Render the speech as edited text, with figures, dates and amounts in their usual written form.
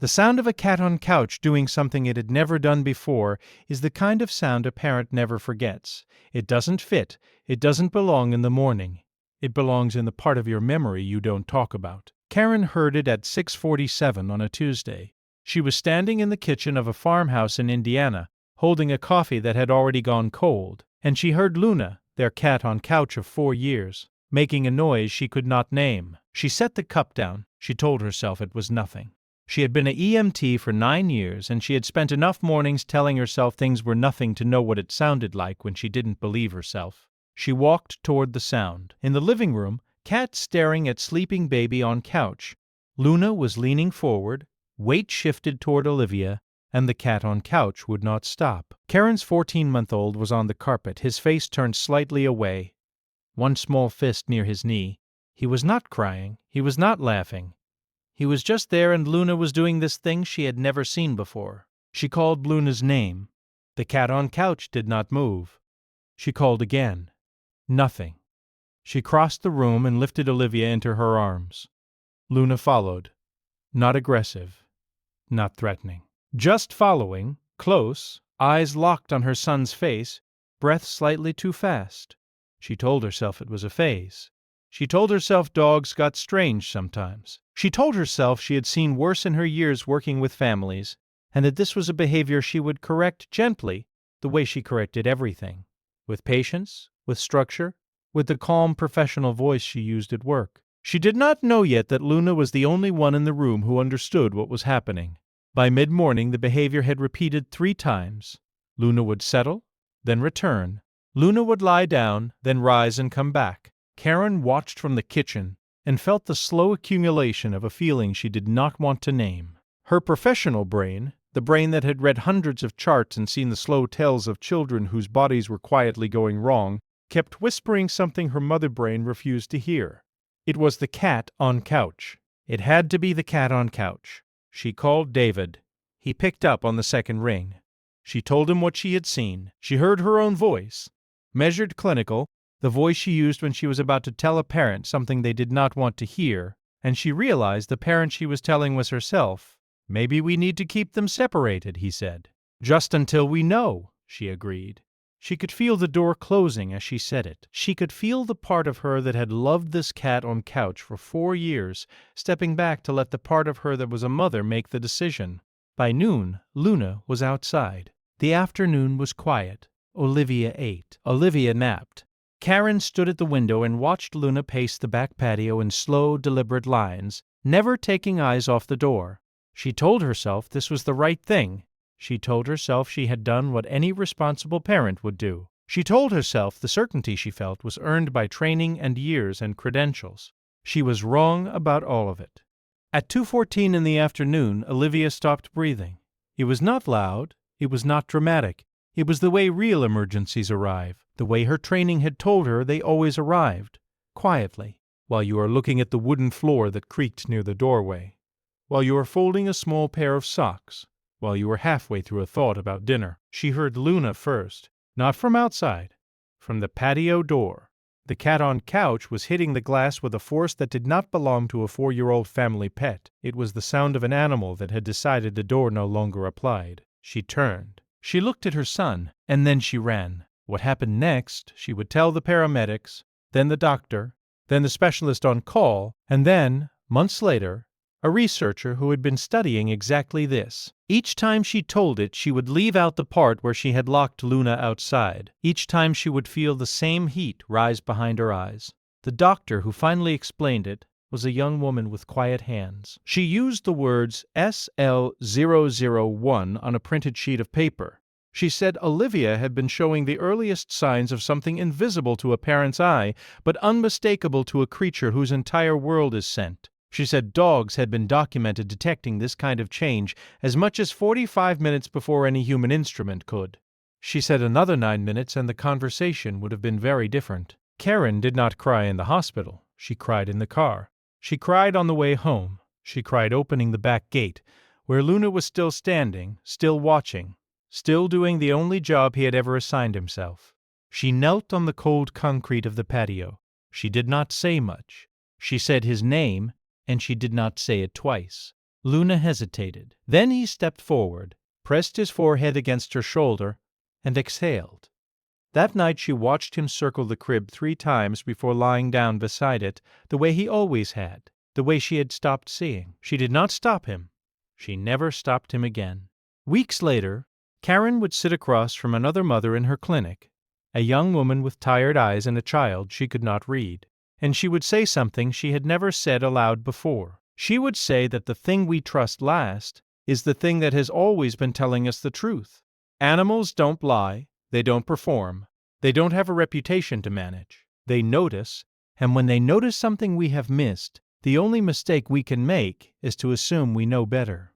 The sound of a cat on couch doing something it had never done before is the kind of sound a parent never forgets. It doesn't fit. It doesn't belong in the morning. It belongs in the part of your memory you don't talk about. Karen heard it at 6:47 on a Tuesday. She was standing in the kitchen of a farmhouse in Indiana, holding a coffee that had already gone cold, and she heard Luna, their cat on couch of 4 years, making a noise she could not name. She set the cup down. She told herself it was nothing. She had been an EMT for 9 years, and she had spent enough mornings telling herself things were nothing to know what it sounded like when she didn't believe herself. She walked toward the sound. In the living room, cat staring at sleeping baby on couch. Luna was leaning forward, weight shifted toward Olivia, and the cat on couch would not stop. Karen's 14-month-old was on the carpet, his face turned slightly away, one small fist near his knee. He was not crying. He was not laughing. He was just there, and Luna was doing this thing she had never seen before. She called Luna's name. The cat on couch did not move. She called again. Nothing. She crossed the room and lifted Olivia into her arms. Luna followed. Not aggressive. Not threatening. Just following, close, eyes locked on her son's face, breath slightly too fast. She told herself it was a phase. She told herself dogs got strange sometimes. She told herself she had seen worse in her years working with families, and that this was a behavior she would correct gently, the way she corrected everything. With patience, with structure, with the calm professional voice she used at work. She did not know yet that Luna was the only one in the room who understood what was happening. By mid-morning, the behavior had repeated 3 times. Luna would settle, then return. Luna would lie down, then rise and come back. Karen watched from the kitchen and felt the slow accumulation of a feeling she did not want to name. Her professional brain, the brain that had read hundreds of charts and seen the slow tales of children whose bodies were quietly going wrong, kept whispering something her mother brain refused to hear. It was the cat on couch. It had to be the cat on couch. She called David. He picked up on the second ring. She told him what she had seen. She heard her own voice. Measured, clinical, the voice she used when she was about to tell a parent something they did not want to hear, and she realized the parent she was telling was herself. "Maybe we need to keep them separated," he said. "Just until we know," she agreed. She could feel the door closing as she said it. She could feel the part of her that had loved this cat on couch for 4 years stepping back to let the part of her that was a mother make the decision. By noon, Luna was outside. The afternoon was quiet. Olivia ate. Olivia napped. Karen stood at the window and watched Luna pace the back patio in slow, deliberate lines, never taking eyes off the door. She told herself this was the right thing. She told herself she had done what any responsible parent would do. She told herself the certainty she felt was earned by training and years and credentials. She was wrong about all of it. At 2:14 in the afternoon, Olivia stopped breathing. It was not loud. It was not dramatic. It was the way real emergencies arrive, the way her training had told her they always arrived, quietly, while you are looking at the wooden floor that creaked near the doorway, while you are folding a small pair of socks, while you were halfway through a thought about dinner. She heard Luna first, not from outside, from the patio door. The cat on couch was hitting the glass with a force that did not belong to a 4-year-old family pet. It was the sound of an animal that had decided the door no longer applied. She turned. She looked at her son, and then she ran. What happened next, she would tell the paramedics, then the doctor, then the specialist on call, and then, months later, a researcher who had been studying exactly this. Each time she told it, she would leave out the part where she had locked Luna outside. Each time she would feel the same heat rise behind her eyes. The doctor who finally explained it was a young woman with quiet hands. She used the words SL001 on a printed sheet of paper. She said Olivia had been showing the earliest signs of something invisible to a parent's eye, but unmistakable to a creature whose entire world is scent. She said dogs had been documented detecting this kind of change as much as 45 minutes before any human instrument could. She said another 9 minutes and the conversation would have been very different. Karen did not cry in the hospital. She cried in the car. She cried on the way home. She cried opening the back gate, where Luna was still standing, still watching, still doing the only job he had ever assigned himself. She knelt on the cold concrete of the patio. She did not say much. She said his name, and she did not say it twice. Luna hesitated. Then he stepped forward, pressed his forehead against her shoulder, and exhaled. That night she watched him circle the crib 3 times before lying down beside it, the way he always had, the way she had stopped seeing. She did not stop him. She never stopped him again. Weeks later, Karen would sit across from another mother in her clinic, a young woman with tired eyes and a child she could not read, and she would say something she had never said aloud before. She would say that the thing we trust last is the thing that has always been telling us the truth. Animals don't lie, they don't perform, they don't have a reputation to manage. They notice, and when they notice something we have missed, the only mistake we can make is to assume we know better.